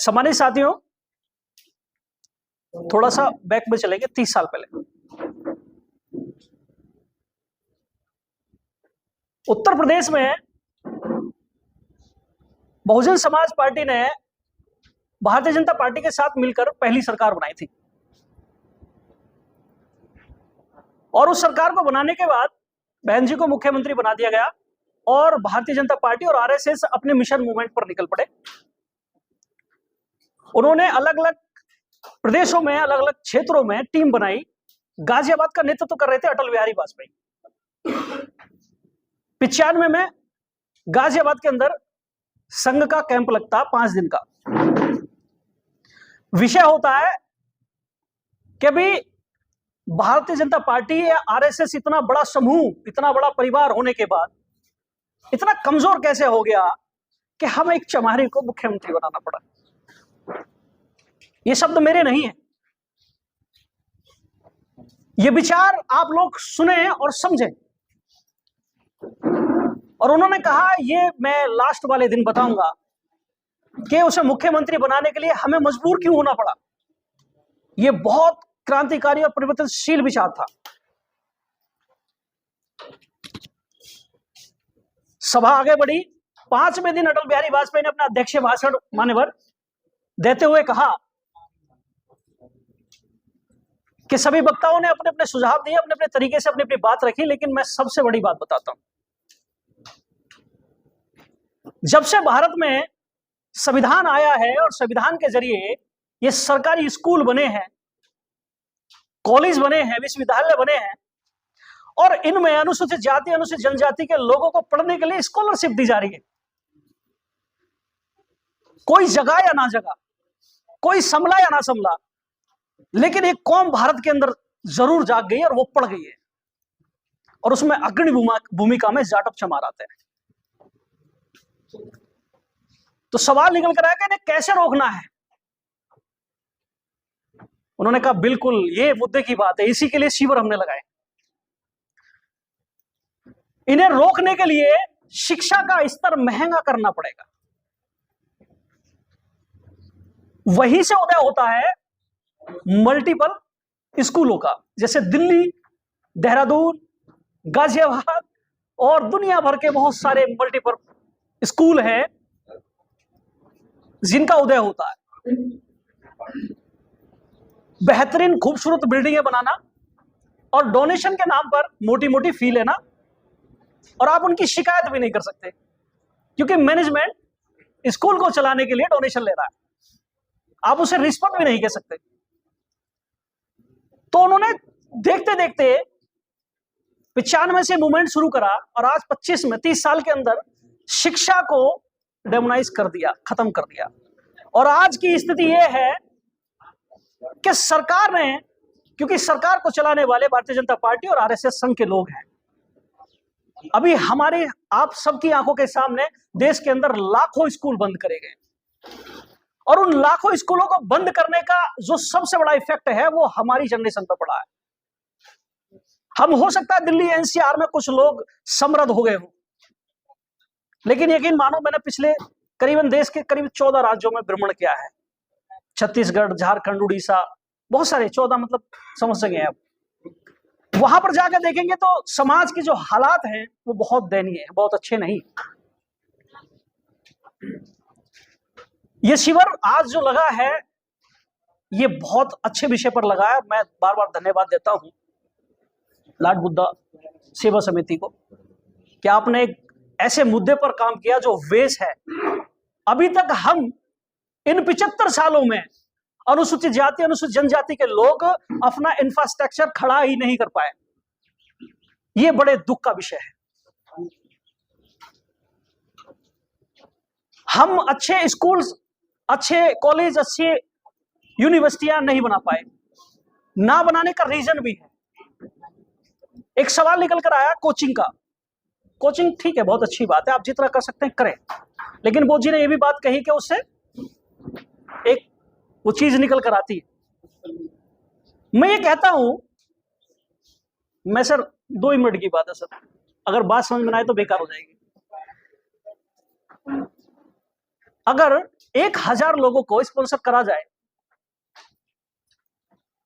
सम्मानित साथियों, थोड़ा सा बैक में चलेंगे 30 साल पहले। उत्तर प्रदेश में बहुजन समाज पार्टी ने भारतीय जनता पार्टी के साथ मिलकर पहली सरकार बनाई थी और उस सरकार को बनाने के बाद बहन जी को मुख्यमंत्री बना दिया गया और भारतीय जनता पार्टी और आरएसएस अपने मिशन मूवमेंट पर निकल पड़े। उन्होंने अलग अलग प्रदेशों में, अलग अलग क्षेत्रों में टीम बनाई। गाजियाबाद का नेतृत्व कर रहे थे अटल बिहारी वाजपेयी। 95 में गाजियाबाद के अंदर संघ का कैंप लगता 5 दिन का। विषय होता है कि भी भारतीय जनता पार्टी या आरएसएस इतना बड़ा समूह, इतना बड़ा परिवार होने के बाद इतना कमजोर कैसे हो गया कि हमें एक चमारी को मुख्यमंत्री बनाना पड़ा। ये शब्द मेरे नहीं है, ये विचार आप लोग सुने और समझें। और उन्होंने कहा, ये मैं लास्ट वाले दिन बताऊंगा कि उसे मुख्यमंत्री बनाने के लिए हमें मजबूर क्यों होना पड़ा। ये बहुत क्रांतिकारी और परिवर्तनशील विचार था। सभा आगे बढ़ी। 5वें दिन अटल बिहारी वाजपेयी ने अपना अध्यक्षीय भाषण मान्यवर देते हुए कहा कि सभी वक्ताओं ने अपने अपने सुझाव दिए, अपने अपने तरीके से अपनी अपनी बात रखी, लेकिन मैं सबसे बड़ी बात बताता हूं। जब से भारत में संविधान आया है और संविधान के जरिए ये सरकारी स्कूल बने हैं, कॉलेज बने हैं, विश्वविद्यालय बने हैं और इनमें अनुसूचित जाति, अनुसूचित जनजाति के लोगों को पढ़ने के लिए स्कॉलरशिप दी जा रही है। कोई जगह या ना जगह, कोई संभला या ना संभला, लेकिन एक कौम भारत के अंदर जरूर जाग गई और वो पढ़ गई है और उसमें अग्रणी भूमिका में जाटव चमार आते हैं। तो सवाल निकल कर आया कि इन्हें कैसे रोकना है। उन्होंने कहा, बिल्कुल ये मुद्दे की बात है, इसी के लिए शिविर हमने लगाए। इन्हें रोकने के लिए शिक्षा का स्तर महंगा करना पड़ेगा। वहीं से उदय होता है मल्टीपल स्कूलों का, जैसे दिल्ली, देहरादून, गाजियाबाद और दुनिया भर के बहुत सारे मल्टीपल स्कूल हैं जिनका उदय होता है। बेहतरीन खूबसूरत बिल्डिंगें बनाना और डोनेशन के नाम पर मोटी मोटी फी लेना, और आप उनकी शिकायत भी नहीं कर सकते क्योंकि मैनेजमेंट स्कूल को चलाने के लिए डोनेशन ले रहा है। आप उसे रिश्वत भी नहीं कह सकते। तो उन्होंने देखते देखते 95 से मूवमेंट शुरू करा और आज 25 में 30 साल के अंदर शिक्षा को डेमोनाइज कर दिया, खत्म कर दिया। और आज की स्थिति यह है कि सरकार ने, क्योंकि सरकार को चलाने वाले भारतीय जनता पार्टी और आरएसएस संघ के लोग हैं, अभी हमारे आप सबकी आंखों के सामने देश के अंदर लाखों स्कूल बंद करे गए और उन लाखों स्कूलों को बंद करने का जो सबसे बड़ा इफेक्ट है वो हमारी जनरेशन पर पड़ा है। हम हो सकता है दिल्ली एनसीआर में कुछ लोग समृद्ध हो गए हों, लेकिन यकीन मानो मैंने पिछले करीबन देश के करीब 14 राज्यों में भ्रमण किया है। छत्तीसगढ़, झारखंड, उड़ीसा, बहुत सारे 14 मतलब समझ सके आप। वहां पर जाकर देखेंगे तो समाज के जो हालात हैं वो बहुत दयनीय है, बहुत अच्छे नहीं। ये शिविर आज जो लगा है ये बहुत अच्छे विषय पर लगा है। मैं बार बार धन्यवाद देता हूं लॉर्ड बुद्धा सेवा समिति को कि आपने एक ऐसे मुद्दे पर काम किया जो वेश है। अभी तक हम इन 75 सालों में अनुसूचित जाति, अनुसूचित जनजाति के लोग अपना इंफ्रास्ट्रक्चर खड़ा ही नहीं कर पाए। ये बड़े दुख का विषय है। हम अच्छे स्कूल, अच्छे कॉलेज, अच्छे यूनिवर्सिटियां नहीं बना पाए। ना बनाने का रीजन भी है। एक सवाल निकल कर आया कोचिंग का। कोचिंग ठीक है, बहुत अच्छी बात है, आप जितना कर सकते हैं करें, लेकिन वो जी ने ये भी बात कही कि उससे एक वो चीज निकल कर आती है। मैं ये कहता हूं, मैं सर 2 ही मिनट की बात है सर, अगर बात समझ में आए तो बेकार हो जाएगी। अगर 1000 लोगों को स्पॉन्सर करा जाए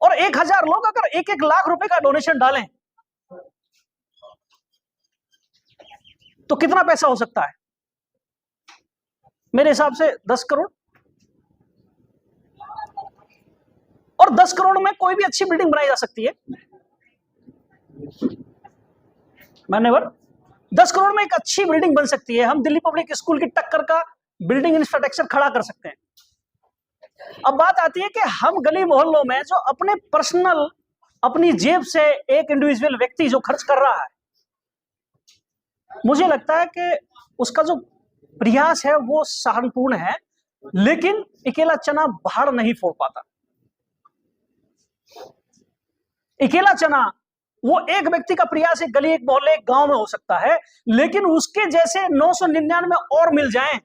और 1000 लोग अगर 1-1 लाख रुपए का डोनेशन डालें तो कितना पैसा हो सकता है? मेरे हिसाब से 10 करोड़। और 10 करोड़ में कोई भी अच्छी बिल्डिंग बनाई जा सकती है। मान्यवर, 10 करोड़ में एक अच्छी बिल्डिंग बन सकती है। हम दिल्ली पब्लिक स्कूल की टक्कर का बिल्डिंग इंफ्रास्ट्रक्चर खड़ा कर सकते हैं। अब बात आती है कि हम गली मोहल्लों में जो अपने पर्सनल, अपनी जेब से एक इंडिविजुअल व्यक्ति जो खर्च कर रहा है, मुझे लगता है कि उसका जो प्रयास है वो सहारनपूर्ण है, लेकिन अकेला चना बाहर नहीं फोड़ पाता। अकेला चना वो एक व्यक्ति का प्रयास एक गली, एक मोहल्ले, एक गांव में हो सकता है, लेकिन उसके जैसे 999 और मिल जाएं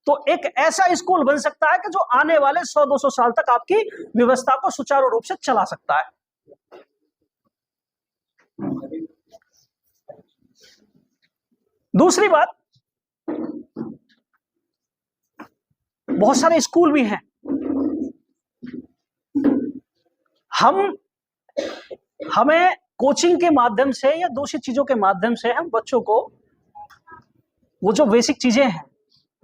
तो एक ऐसा स्कूल बन सकता है कि जो आने वाले 100-200 साल तक आपकी व्यवस्था को सुचारू रूप से चला सकता है। दूसरी बात, बहुत सारे स्कूल भी हैं। हमें कोचिंग के माध्यम से या दूसरी चीजों के माध्यम से हम बच्चों को वो जो बेसिक चीजें हैं,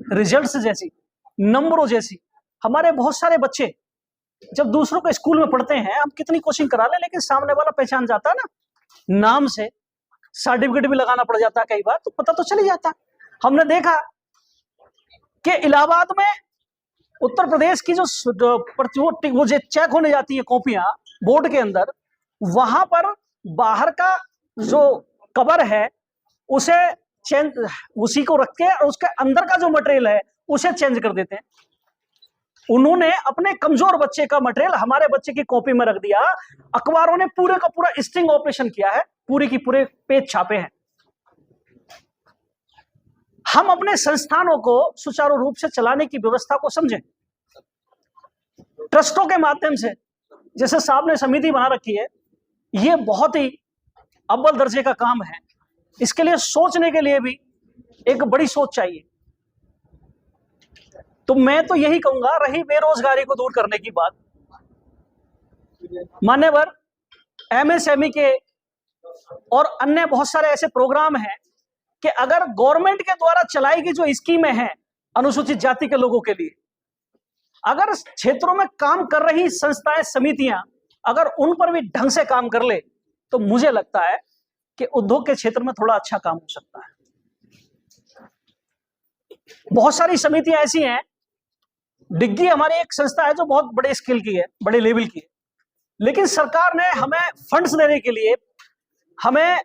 रिजल्ट्स जैसी, नंबरों जैसी, हमारे बहुत सारे बच्चे जब दूसरों के स्कूल में पढ़ते हैं, हम कितनी कोचिंग करा लें, लेकिन सामने वाला पहचान जाता है ना नाम से। सर्टिफिकेट भी लगाना पड़ जाता है कई बार, तो पता तो चल ही जाता। हमने देखा कि इलाहाबाद में उत्तर प्रदेश की जो वो चेक होने जाती है कॉपियां बोर्ड के अंदर, वहां पर बाहर का जो कवर है उसे चेंज, उसी को रख के, और उसके अंदर का जो मटेरियल है उसे चेंज कर देते हैं। उन्होंने अपने कमजोर बच्चे का मटेरियल हमारे बच्चे की कॉपी में रख दिया। अखबारों ने पूरे का पूरा स्टिंग ऑपरेशन किया है, पूरे की पूरे पेज छापे हैं। हम अपने संस्थानों को सुचारू रूप से चलाने की व्यवस्था को समझें। ट्रस्टों के माध्यम से, जैसे साहब ने समिति बना रखी है, ये बहुत ही अव्वल दर्जे का काम है। इसके लिए सोचने के लिए भी एक बड़ी सोच चाहिए। तो मैं तो यही कहूंगा, रही बेरोजगारी को दूर करने की बात, मान्यवर एमएसएमई के और अन्य बहुत सारे ऐसे प्रोग्राम हैं कि अगर गवर्नमेंट के द्वारा चलाई गई जो स्कीमें हैं अनुसूचित जाति के लोगों के लिए, अगर क्षेत्रों में काम कर रही संस्थाएं, समितियां अगर उन पर भी ढंग से काम कर ले, तो मुझे लगता है कि उद्योग के क्षेत्र में थोड़ा अच्छा काम हो सकता है। बहुत सारी समितियां ऐसी हैं, डिग्गी हमारी एक संस्था है जो बहुत बड़े स्केल की है, बड़े लेवल की है, लेकिन सरकार ने हमें फंड्स देने के लिए, हमें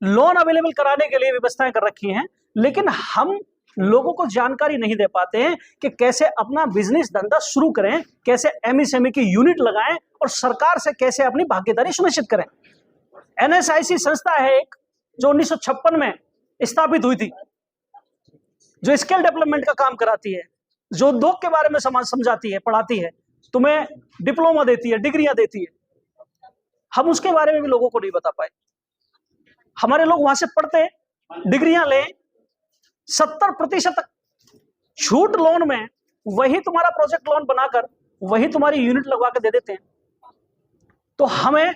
लोन अवेलेबल कराने के लिए व्यवस्थाएं कर रखी हैं, लेकिन हम लोगों को जानकारी नहीं दे पाते हैं कि कैसे अपना बिजनेस धंधा शुरू करें, कैसे एमएसएमई की यूनिट लगाएं और सरकार से कैसे अपनी भागीदारी सुनिश्चित करें। एनएसआईसी संस्था है एक, जो 1956 में स्थापित हुई थी, जो स्किल डेवलपमेंट का काम कराती है, जो उद्योग के बारे में समझाती है, पढ़ाती है, तुम्हें डिप्लोमा देती है, डिग्रियां देती है। हम उसके बारे में भी लोगों को नहीं बता पाए। हमारे लोग वहां से पढ़ते, डिग्रियां ले, 70% छूट लोन में, वही तुम्हारा प्रोजेक्ट लोन बनाकर वही तुम्हारी यूनिट लगवा के दे देते हैं। तो हमें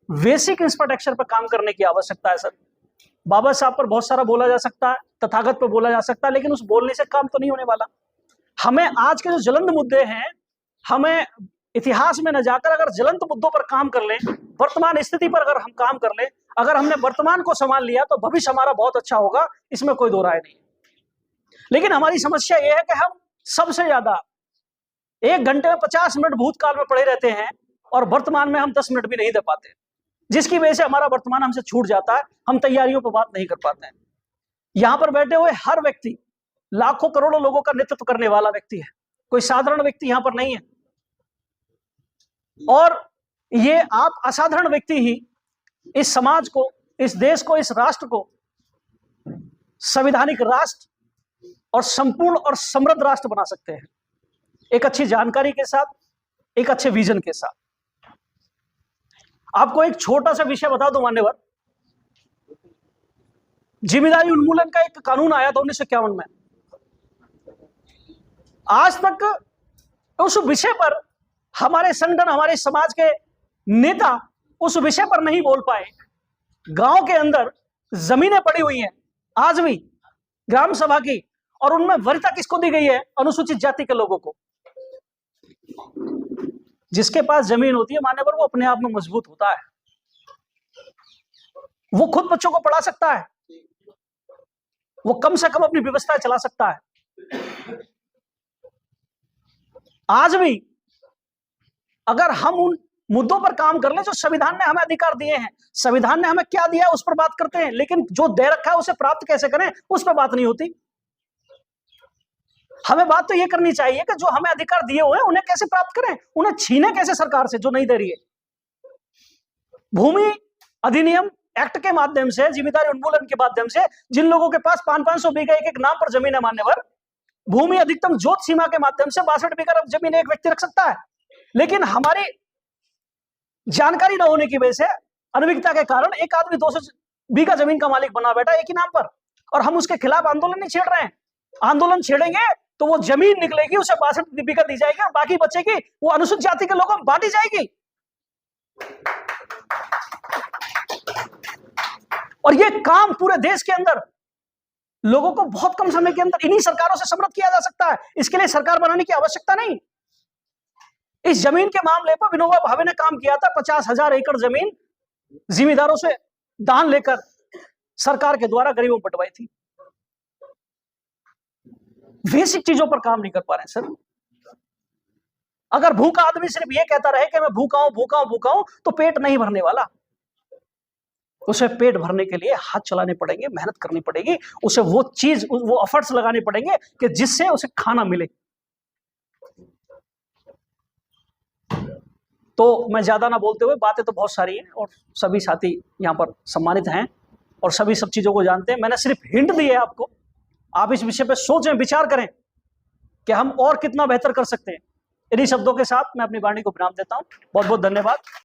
बेसिक इंफ्रास्ट्रक्चर पर काम करने की आवश्यकता है सर। बाबा साहब पर बहुत सारा बोला जा सकता है, तथागत पर बोला जा सकता है, लेकिन उस बोलने से काम तो नहीं होने वाला। हमें आज के जो ज्वलंत मुद्दे हैं, हमें इतिहास में न जाकर अगर ज्वलंत मुद्दों पर काम कर लें, वर्तमान स्थिति पर अगर हम काम कर लें, अगर हमने वर्तमान को संभाल लिया तो भविष्य हमारा बहुत अच्छा होगा, इसमें कोई दो राय नहीं। लेकिन हमारी समस्या यह है कि हम सबसे ज्यादा 1 घंटे में 50 मिनट भूतकाल में पड़े रहते हैं और वर्तमान में हम 10 मिनट भी नहीं दे पाते, जिसकी वजह से हमारा वर्तमान हमसे छूट जाता है, हम तैयारियों पर बात नहीं कर पाते हैं। यहां पर बैठे हुए हर व्यक्ति लाखों करोड़ों लोगों का नेतृत्व करने वाला व्यक्ति है, कोई साधारण व्यक्ति यहां पर नहीं है। और ये आप असाधारण व्यक्ति ही इस समाज को, इस देश को, इस राष्ट्र को संवैधानिक राष्ट्र और संपूर्ण और समृद्ध राष्ट्र बना सकते हैं, एक अच्छी जानकारी के साथ, एक अच्छे विजन के साथ। आपको एक छोटा सा विषय बता दूं मान्यवर, जिम्मेदारी उन्मूलन का एक कानून आया था 1951 में। आज तक उस विषय पर हमारे संगठन, हमारे समाज के नेता उस विषय पर नहीं बोल पाए। गांव के अंदर जमीनें पड़ी हुई हैं आज भी ग्राम सभा की, और उनमें वरीयता किसको दी गई है? अनुसूचित जाति के लोगों को। जिसके पास जमीन होती है मान्यवर, वो अपने आप में मजबूत होता है, वो खुद बच्चों को पढ़ा सकता है, वो कम से कम अपनी व्यवस्था चला सकता है। आज भी अगर हम उन मुद्दों पर काम कर ले जो संविधान ने हमें अधिकार दिए हैं, संविधान ने हमें क्या दिया है उस पर बात करते हैं, लेकिन जो दे रखा है उसे प्राप्त कैसे करें उस पर बात नहीं होती। हमें बात तो यह करनी चाहिए कि जो हमें अधिकार दिए हुए हैं उन्हें कैसे प्राप्त करें, उन्हें छीने कैसे सरकार से जो नहीं दे रही है। भूमि अधिनियम एक्ट के माध्यम से, जिम्मेदारी उन्मूलन के माध्यम से, जिन लोगों के पास 500-500 बीघा एक एक नाम पर जमीन है मान्यवर, भूमि अधिकतम जोत सीमा के माध्यम से 62 बीघा जमीन एक व्यक्ति रख सकता है। लेकिन हमारी जानकारी न होने की वजह से, अनभिज्ञता के कारण एक आदमी 200 बीघा जमीन का मालिक बना बैठा एक ही नाम पर, और हम उसके खिलाफ आंदोलन नहीं छेड़ रहे हैं। आंदोलन छेड़ेंगे तो वो जमीन निकलेगी, उसे 62 बीघा दी जाएगी और बाकी बचेगी वो अनुसूचित जाति के लोगों को बांटी जाएगी। और ये काम पूरे देश के अंदर लोगों को बहुत कम समय के अंदर इन्हीं सरकारों से समृद्ध किया जा सकता है। इसके लिए सरकार बनाने की आवश्यकता नहीं। इस जमीन के मामले पर विनोबा भावे ने काम किया था। 50,000 एकड़ जमीन जिम्मेदारों से दान लेकर सरकार के द्वारा गरीबों को बंटवाई थी। बेसिक चीजों पर काम नहीं कर पा रहे हैं सर। अगर भूखा आदमी सिर्फ ये कहता रहे कि मैं भूखा हूं भूखा हूं भूखा हूं, तो पेट नहीं भरने वाला। उसे पेट भरने के लिए हाथ चलाने पड़ेंगे, मेहनत करनी पड़ेगी, उसे वो चीज, वो एफर्ट्स लगाने पड़ेंगे कि जिससे उसे खाना मिले। तो मैं ज्यादा ना बोलते हुए, बातें तो बहुत सारी हैं और सभी साथी यहाँ पर सम्मानित हैं और सभी सब चीजों को जानते हैं। मैंने सिर्फ हिंट दी है आपको, आप इस विषय पर सोचें, विचार करें कि हम और कितना बेहतर कर सकते हैं। इन्हीं शब्दों के साथ मैं अपनी वाणी को विराम देता हूं। बहुत बहुत धन्यवाद।